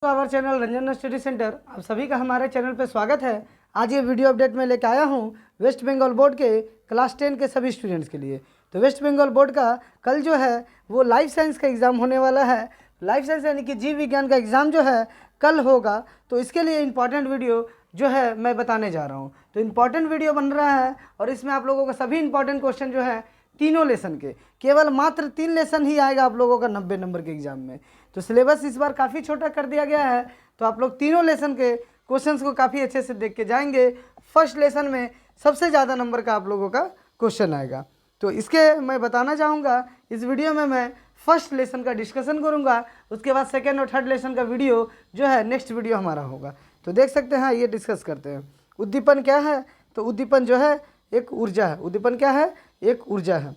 Our channel Ranjan study centre, आप सभी का हमारे चैनल पर स्वागत है। आज ये वीडियो अपडेट में लेकर आया हूँ वेस्ट बंगाल बोर्ड के क्लास 10 के सभी स्टूडेंट्स के लिए। तो वेस्ट बंगाल बोर्ड का कल जो है वो लाइफ साइंस का एग्ज़ाम होने वाला है। लाइफ साइंस यानी कि जीव विज्ञान का एग्ज़ाम जो है कल होगा, तो इसके लिए इंपॉर्टेंट वीडियो जो है मैं बताने जा रहा हूँ। तो इम्पॉर्टेंट वीडियो बन रहा है और इसमें आप लोगों का सभी इंपॉर्टेंट क्वेश्चन जो है तीनों लेसन के, केवल मात्र 3 लेसन ही आएगा आप लोगों का 90 नंबर के एग्जाम में। तो सिलेबस इस बार काफ़ी छोटा कर दिया गया है, तो आप लोग तीनों लेसन के क्वेश्चंस को काफ़ी अच्छे से देख के जाएंगे। फर्स्ट लेसन में सबसे ज़्यादा नंबर का आप लोगों का क्वेश्चन आएगा। तो इसके मैं बताना चाहूँगा, इस वीडियो में मैं फर्स्ट लेसन का डिस्कशन करूँगा, उसके बाद सेकेंड और थर्ड लेसन का वीडियो जो है नेक्स्ट वीडियो हमारा होगा। तो देख सकते हैं, ये डिस्कस करते हैं। उद्दीपन क्या है? तो उद्दीपन जो है एक ऊर्जा है। उद्दीपन क्या है? एक ऊर्जा है।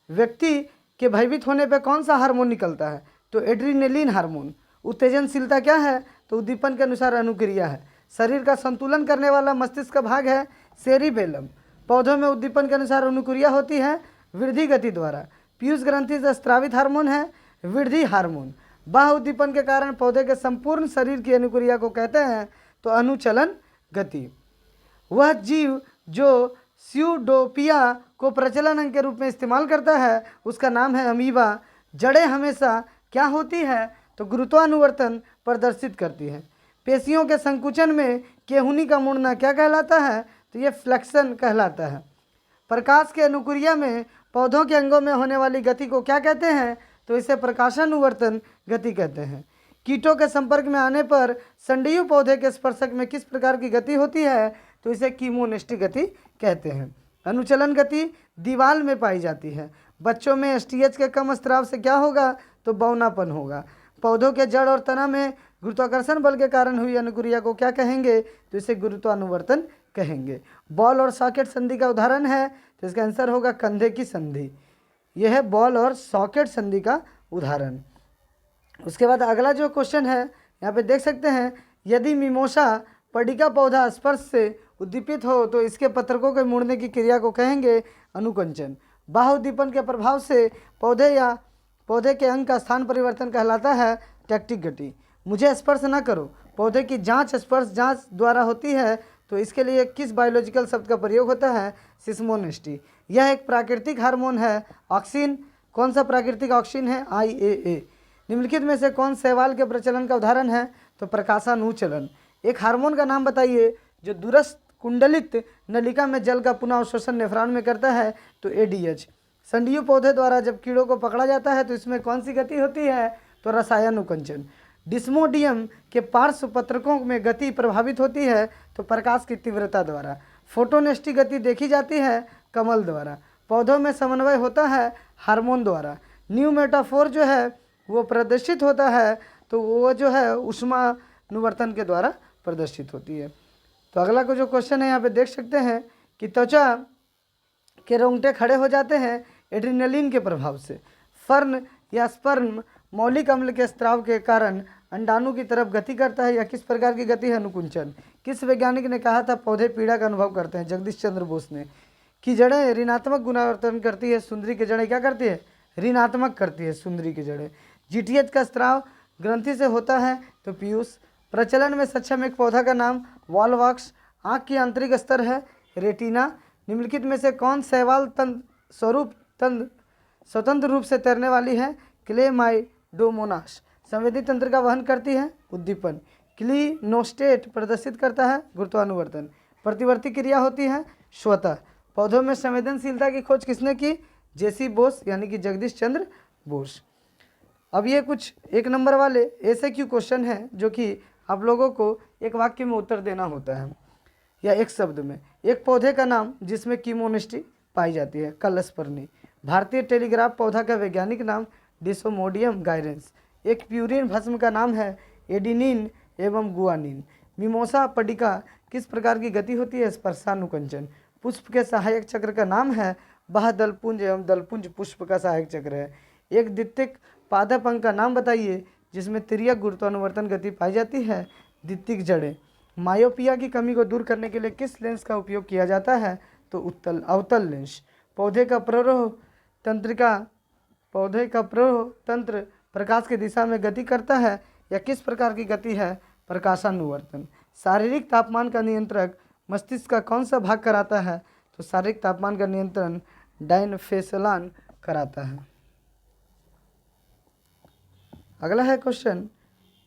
व्यक्ति के भयभीत होने पर कौन सा हार्मोन निकलता है? तो एड्रीनलिन हार्मोन। उत्तेजनशीलता क्या है? तो उद्दीपन के अनुसार अनुक्रिया है। शरीर का संतुलन करने वाला मस्तिष्क का भाग है सेरिबेलम। पौधों में उद्दीपन के अनुसार अनुक्रिया होती है वृद्धि गति द्वारा। पीयूष ग्रंथि से स्रावित हार्मोन है वृद्धि हार्मोन। बाह्य उद्दीपन के कारण पौधे के संपूर्ण शरीर की अनुक्रिया को कहते हैं तो अनुचलन गति। वह जीव जो स्यूडोपिया को प्रचलन अंग के रूप में इस्तेमाल करता है उसका नाम है अमीबा। जड़ें हमेशा क्या होती है? तो गुरुत्वानुवर्तन प्रदर्शित करती है। पेशियों के संकुचन में केहूनी का मुड़ना क्या कहलाता है? तो ये फ्लेक्शन कहलाता है। प्रकाश के अनुक्रिया में पौधों के अंगों में होने वाली गति को क्या कहते हैं? तो इसे प्रकाशानुवर्तन गति कहते हैं। कीटों के संपर्क में आने पर संडीयु पौधे के स्पर्शक में किस प्रकार की गति होती है? तो इसे कीमोनेस्टी गति कहते हैं। अनुचलन गति दीवाल में पाई जाती है। बच्चों में एसटीएच के कम स्राव से क्या होगा? तो बौनापन होगा। पौधों के जड़ और तना में गुरुत्वाकर्षण बल के कारण हुई अनुक्रिया को क्या कहेंगे? तो इसे गुरुत्वानुवर्तन कहेंगे। बॉल और सॉकेट संधि का उदाहरण है, तो इसका आंसर होगा कंधे की संधि। यह है बॉल और सॉकेट संधि का उदाहरण। उसके बाद अगला जो क्वेश्चन है यहाँ पे देख सकते हैं, यदि मिमोसा पडिका पौधा स्पर्श से उद्दीपित हो तो इसके पत्रकों के मुड़ने की क्रिया को कहेंगे अनुकंचन। बाह्य उद्दीपन के प्रभाव से पौधे या पौधे के अंग का स्थान परिवर्तन कहलाता है टैक्टिक गति। मुझे स्पर्श न करो, पौधे की जांच स्पर्श जांच द्वारा होती है, तो इसके लिए किस बायोलॉजिकल शब्द का प्रयोग होता है? सिस्मोनेस्टी। यह एक प्राकृतिक हार्मोन है ऑक्सिन। कौन सा प्राकृतिक ऑक्सिन है? IAA। निम्नलिखित में से कौन शैवाल के प्रचलन का उदाहरण है? तो प्रकाशानुचलन। एक हार्मोन का नाम बताइए जो दूरस्थ कुंडलित नलिका में जल का पुनः अवशोषण नेफ्रॉन में करता है? तो ADH। संडीयु पौधे द्वारा जब कीड़ों को पकड़ा जाता है तो इसमें कौन सी गति होती है? तो रसायनुकंचन। डिस्मोडियम के पार्श्व पत्रकों में गति प्रभावित होती है तो प्रकाश की तीव्रता द्वारा। फोटोनेस्टी गति देखी जाती है कमल द्वारा। पौधों में समन्वय होता है हार्मोन द्वारा। न्यू मेटाफोर जो है वो प्रदर्शित होता है, तो वो जो है ऊष्मानुवर्तन के द्वारा प्रदर्शित होती है। तो अगला को जो क्वेश्चन है यहाँ पे देख सकते हैं कि त्वचा के रोंगटे खड़े हो जाते हैं एड्रीनलिन के प्रभाव से। फर्न या स्पर्म मौलिक अम्ल के स्त्राव के कारण अंडाणु की तरफ गति करता है, या किस प्रकार की गति है? अनुकुंचन। किस वैज्ञानिक ने कहा था पौधे पीड़ा का अनुभव करते हैं? जगदीश चंद्र बोस ने। कि जड़ें ऋणात्मक गुणावर्तन करती है, सुंदरी की जड़ें क्या करती है? ऋणात्मक करती है सुंदरी की जड़ें। GTH का स्त्राव ग्रंथि से होता है तो पीयूष। प्रचलन में सक्षम एक पौधा का नाम वॉलवॉक्स। आँख की आंतरिक स्तर है रेटिना। निम्नलिखित में से कौन शैवाल स्वतंत्र रूप से तैरने वाली है? क्लेमाइडोमोनास। संवेदी तंत्र का वहन करती है उद्दीपन। क्लिनोस्टेट प्रदर्शित करता है गुरुत्वानुवर्तन। प्रतिवर्ती क्रिया होती है स्वतः। पौधों में संवेदनशीलता की खोज किसने की? JC बोस यानी कि जगदीश चंद्र बोस। अब ये कुछ 1 नंबर वाले ऐसे क्यों क्वेश्चन हैं जो कि आप लोगों को एक वाक्य में उत्तर देना होता है या एक शब्द में। एक पौधे का नाम जिसमें कीमोनेस्टी पाई जाती है? कलस्पर्नी। भारतीय टेलीग्राफ पौधा का वैज्ञानिक नाम डिसोमोडियम गायरेंस। एक प्यूरिन भस्म का नाम है एडिनिन एवं गुआनिन। मिमोसा पडिका किस प्रकार की गति होती है? स्पर्शानुकंचन। पुष्प के सहायक चक्र का नाम है बाह्य दलपुंज एवं दलपुंज पुष्प का सहायक चक्र है। एक द्वितीयक पादप अंग का नाम बताइए जिसमें तिर्यक गुरुत्वानुवर्तन गति पाई जाती है? द्वितीयक जड़ें। मायोपिया की कमी को दूर करने के लिए किस लेंस का उपयोग किया जाता है? तो अवतल लेंस। पौधे का प्ररोह तंत्र प्रकाश की दिशा में गति करता है यह किस प्रकार की गति है? प्रकाशानुवर्तन। शारीरिक तापमान का नियंत्रक मस्तिष्क का कौन सा भाग कराता है? तो शारीरिक तापमान का नियंत्रण डायनफेसलान कराता है। अगला है क्वेश्चन,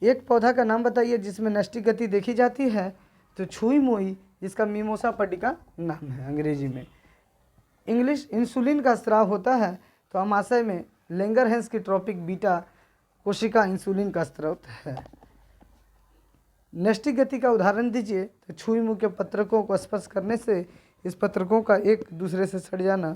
एक पौधा का नाम बताइए जिसमें नष्टि गति देखी जाती है? तो छुई मुई, जिसका मिमोसा पटिका नाम है अंग्रेजी में। इंग्लिश इंसुलिन का स्राव होता है, तो अमाशय में लेंगरहैंस की ट्रॉपिक बीटा कोशिका इंसुलिन का स्रोत है। नष्टि गति का उदाहरण दीजिए? तो छुई मुई के पत्रकों को स्पर्श करने से इस पत्रकों का एक दूसरे से सड़ जाना।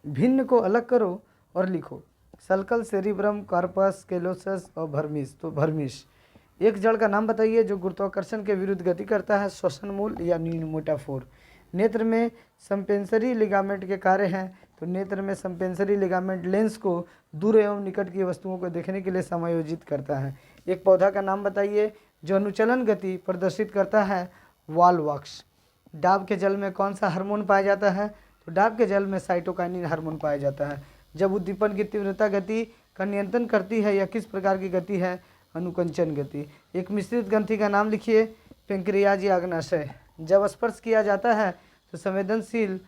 भिन्न को अलग करो और लिखो। सल्कल, सेरिब्रम, कार्पस, केलोसस और भर्मिस। तो भर्मिस। एक जड़ का नाम बताइए जो गुरुत्वाकर्षण के विरुद्ध गति करता है? श्वसन मूल या न्यूमोटाफोर। नेत्र में संपेंसरी लिगामेंट के कार्य हैं? तो नेत्र में संपेंसरी लिगामेंट लेंस को दूर एवं निकट की वस्तुओं को देखने के लिए समायोजित करता है। एक पौधा का नाम बताइए जो अनुचलन गति प्रदर्शित करता है? वॉलवॉक्स। डाब के जल में कौन सा हार्मोन पाया जाता है? तो डाब के जल में साइटोकाइनिन हार्मोन पाया जाता है। जब उद्दीपन की तीव्रता गति का नियंत्रण करती है, यह किस प्रकार की गति है? अनुकंचन गति। एक मिश्रित ग्रंथि का नाम लिखिए? पेंक्रियाज या अग्नाशय। जब स्पर्श किया जाता है तो संवेदनशील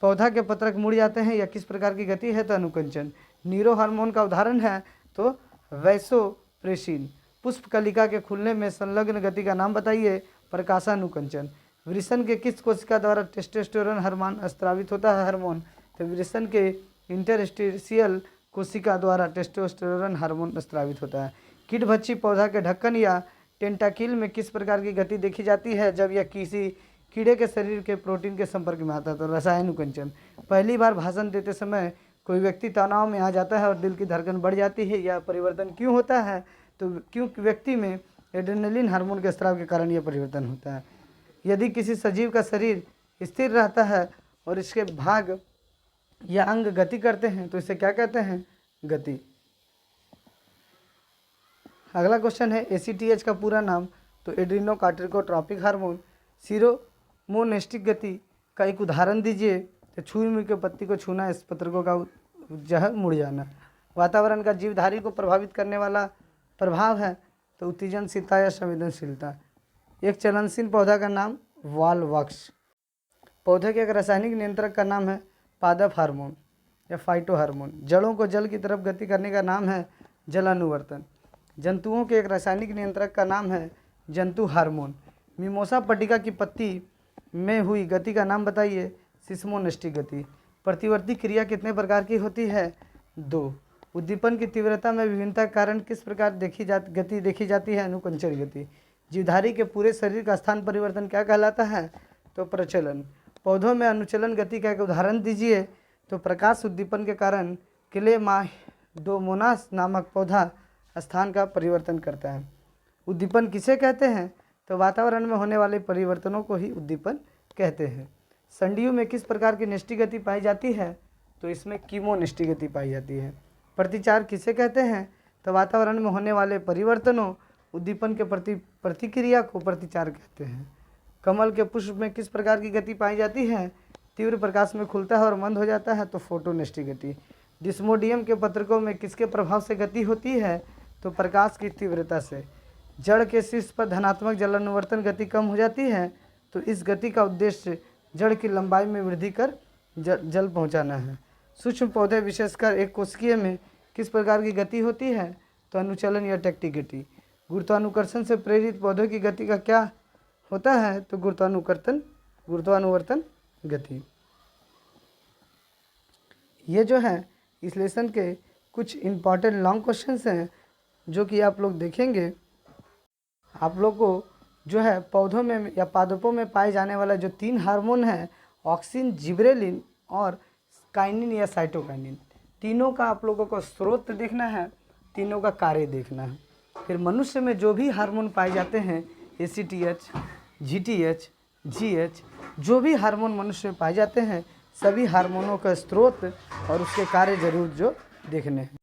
पौधा के पत्रक मुड़ जाते हैं, यह किस प्रकार की गति है? तो अनुकंचन। नीरो हार्मोन का उदाहरण है? तो वैसोप्रेसिन। पुष्प कलिका के खुलने में संलग्न गति का नाम बताइए? प्रकाशानुकंचन। वृषण के किस कोशिका द्वारा टेस्टोस्टेरोन हार्मोन स्रावित होता है? हार्मोन। तो वृषण के इंटरस्टिशियल कोशिका द्वारा टेस्टोस्टेरोन हार्मोन स्रावित होता है। कीटभक्षी पौधा के ढक्कन या टेंटाकिल में किस प्रकार की गति देखी जाती है जब यह किसी कीड़े के शरीर के प्रोटीन के संपर्क में आता है? तो रसायनुकंचन। पहली बार भाषण देते समय कोई व्यक्ति तनाव में आ जाता है और दिल की धड़कन बढ़ जाती है, यह परिवर्तन क्यों होता है? तो क्योंकि व्यक्ति में एड्रेनलिन हार्मोन के स्राव के कारण यह परिवर्तन होता है। यदि किसी सजीव का शरीर स्थिर रहता है और इसके भाग या अंग गति करते हैं तो इसे क्या कहते हैं? गति। अगला क्वेश्चन है ACTH का पूरा नाम? तो एड्रीनोकार्टिकोट्रॉपिक हार्मोन। सीरोमोनेस्टिक गति का एक उदाहरण दीजिए? तो छुई मुई के पत्ती को छूना, इस पत्रकों का जहर मुड़ जाना। वातावरण का जीवधारी को प्रभावित करने वाला प्रभाव है? तो उत्तेजनशीलता या संवेदनशीलता। एक चलनशील पौधा का नाम? वॉलवॉक्स। पौधे के एक रासायनिक नियंत्रक का नाम है? पादप हार्मोन या फाइटो हार्मोन। जड़ों को जल की तरफ गति करने का नाम है? जलानुवर्तन। जंतुओं के एक रासायनिक नियंत्रक का नाम है? जंतु हार्मोन। मिमोसा पटिका की पत्ती में हुई गति का नाम बताइए? सिस्मोनेस्टिक गति। प्रतिवर्ती क्रिया कितने प्रकार की होती है? 2। उद्दीपन की तीव्रता में विभिन्नता के कारण किस प्रकार गति देखी जाती है? अनुकंचन गति। जीवधारी के पूरे शरीर का स्थान परिवर्तन क्या कहलाता है? तो प्रचलन। पौधों में अनुचलन गति का एक उदाहरण दीजिए? तो प्रकाश उद्दीपन के कारण क्लेमाइडोमोनास नामक पौधा स्थान का परिवर्तन करता है। उद्दीपन किसे कहते हैं? तो वातावरण में होने वाले परिवर्तनों को ही उद्दीपन कहते हैं। संडियों में किस प्रकार की निष्ठि गति पाई जाती है? तो इसमें कीमोनिष्ठि गति पाई जाती है। प्रतिचार किसे कहते हैं? तो वातावरण में होने वाले परिवर्तनों उद्दीपन के प्रति प्रतिक्रिया को प्रतिचार कहते हैं। कमल के पुष्प में किस प्रकार की गति पाई जाती है? तीव्र प्रकाश में खुलता है और मंद हो जाता है, तो फोटोनिष्ठि गति। डिस्मोडियम के पत्रकों में किसके प्रभाव से गति होती है? तो प्रकाश की तीव्रता से। जड़ के शीर्ष पर धनात्मक जलानुवर्तन गति कम हो जाती है, तो इस गति का उद्देश्य जड़ की लंबाई में वृद्धि कर जल पहुंचाना है। सूक्ष्म पौधे विशेषकर एक कोशिकीय में किस प्रकार की गति होती है? तो अनुचलन या टैक्टिक गति। गुरुत्वानुकर्षण से प्रेरित पौधों की गति का क्या होता है? तो गुरुत्वानुवर्तन गति। ये जो है इस लेसन के कुछ इम्पॉर्टेंट लॉन्ग क्वेश्चंस हैं जो कि आप लोग देखेंगे। आप लोग को जो है पौधों में या पादपों में पाए जाने वाला जो 3 हार्मोन है, ऑक्सिन, जिबरेलिन और काइनिन या साइटोकाइनिन, तीनों का आप लोगों को स्रोत देखना है, तीनों का कार्य देखना है। फिर मनुष्य में जो भी हार्मोन पाए जाते हैं ACTH, GTH, GH, जो भी हार्मोन मनुष्य में पाए जाते हैं, सभी हार्मोनों का स्रोत और उसके कार्य जरूर जो देखने हैं।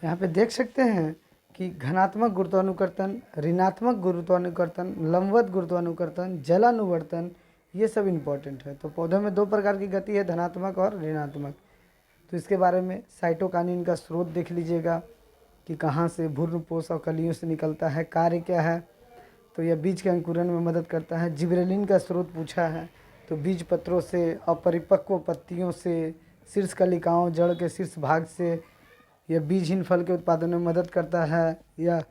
यहाँ पे देख सकते हैं कि घनात्मक गुरुत्वानुकर्षण, ऋणात्मक गुरुत्वानुकर्षण, लंबवत गुरुत्वानुकर्षण, जलानुवर्तन, ये सब इम्पोर्टेंट है। तो पौधों में 2 प्रकार की गति है, धनात्मक और ऋणात्मक। तो इसके बारे में साइटोकाइनिन का स्रोत देख लीजिएगा कि कहाँ से भ्रूणपोष और कलियों से निकलता है, कार्य क्या है। तो यह बीज के अंकुरण में मदद करता है। जिबरेलिन का स्रोत पूछा है, तो बीज पत्रों से, अपरिपक्व पत्तियों से, शीर्ष कलिकाओं, जड़ के शीर्ष भाग से यह बीजहीन फल के उत्पादन में मदद करता है। यह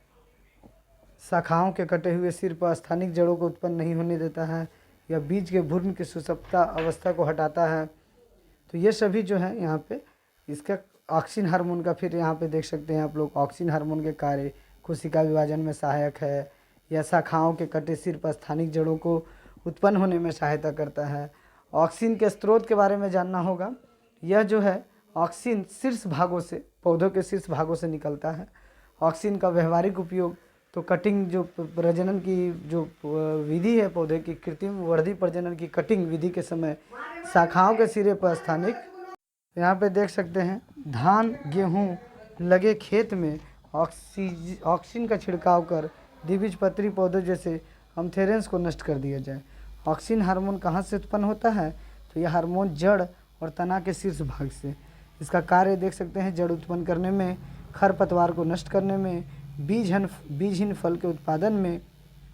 शाखाओं के कटे हुए सिर पर स्थानिक जड़ों को उत्पन्न नहीं होने देता है। यह बीज के भ्रूण की सुषुप्ता अवस्था को हटाता है। तो ये सभी जो है यहाँ पे इसका ऑक्सिन हार्मोन का, फिर यहाँ पे देख सकते हैं आप लोग ऑक्सिन हार्मोन के कार्य कोशिका विभाजन में सहायक है। यह शाखाओं के कटे सिर पर स्थानिक जड़ों को उत्पन्न होने में सहायता करता है। ऑक्सिन के स्रोत के बारे में जानना होगा। यह जो है ऑक्सिन शीर्ष भागों से, पौधों के शीर्ष भागों से निकलता है। ऑक्सिन का व्यवहारिक उपयोग तो कटिंग, जो प्रजनन की जो विधि है, पौधे की कृत्रिम वर्धी प्रजनन की कटिंग विधि के समय शाखाओं के सिरे पर स्थानिक, यहाँ पे देख सकते हैं धान गेहूँ लगे खेत में ऑक्सिन का छिड़काव कर द्विबीजपत्री पौधों जैसे एंथेरेंस को नष्ट कर दिया जाए। ऑक्सिन हार्मोन कहाँ से उत्पन्न होता है? तो यह हार्मोन जड़ और तना के शीर्ष भाग से। इसका कार्य देख सकते हैं जड़ उत्पन्न करने में, खरपतवार को नष्ट करने में, बीजहीन फल के उत्पादन में,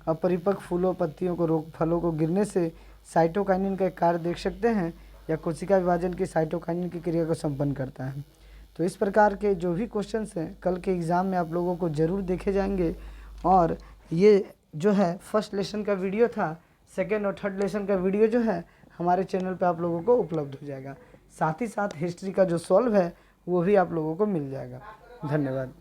अपरिपक्व फूलों पत्तियों को रोक फलों को गिरने से साइटोकाइनिन का एक कार्य देख सकते हैं, या कोशिका विभाजन की साइटोकाइनिन की क्रिया को संपन्न करता है। तो इस प्रकार के जो भी क्वेश्चंस हैं कल के एग्ज़ाम में आप लोगों को ज़रूर देखे जाएंगे। और ये जो है फर्स्ट लेसन का वीडियो था, सेकेंड और थर्ड लेसन का वीडियो जो है हमारे चैनल पे आप लोगों को उपलब्ध हो जाएगा। साथ ही साथ हिस्ट्री का जो सॉल्व है वो भी आप लोगों को मिल जाएगा। धन्यवाद।